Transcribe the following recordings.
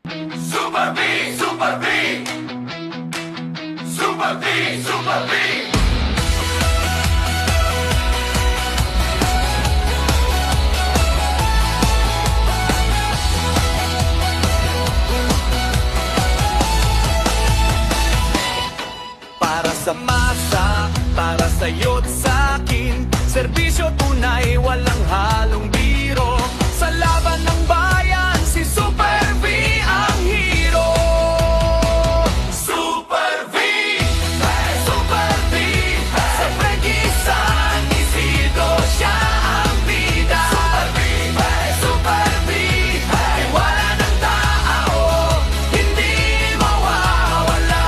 Super B, Super B, Super B, Super B. Para sa masa, para sa'yo't sa'kin, serbisyo tunay, walang halong biro. Sa laban ng bayan, si Super V ang hero. Super V, Super V, sa Pregisan, Isidro siya ang bida. Super V, Super V, tiwala ng tao, hindi mawawala.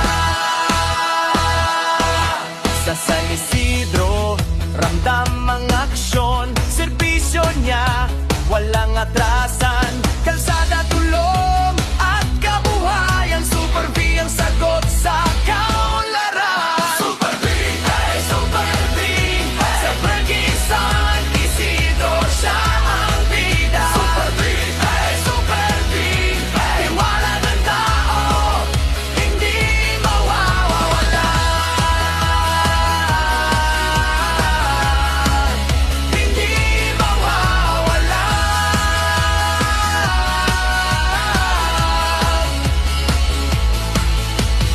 Sa San Isidro, ramdam ang aksyon, serbisyo niya, walang atrasan. Kalsada, tulong at kabuhayan, Super V ang sagot sa kaunlaran. Super V, Super V, sa Pregisan, Isidro siya ang bida. Super V, Super V, tiwala ng tao, hindi mawawala. Hindi mawawala.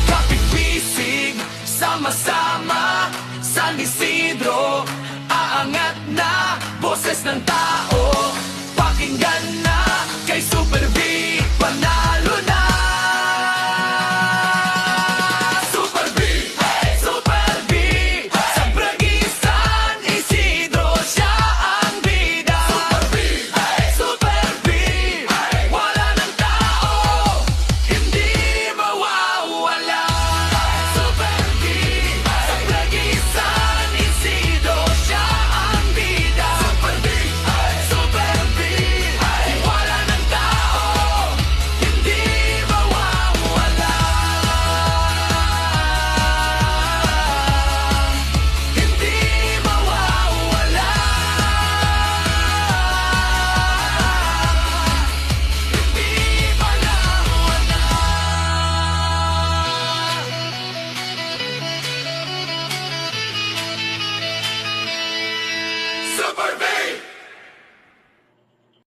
Kapipisig, sama-sama, San Isidro, aangat na, boses ng tao, pakinggan na, kay Super V, panalo.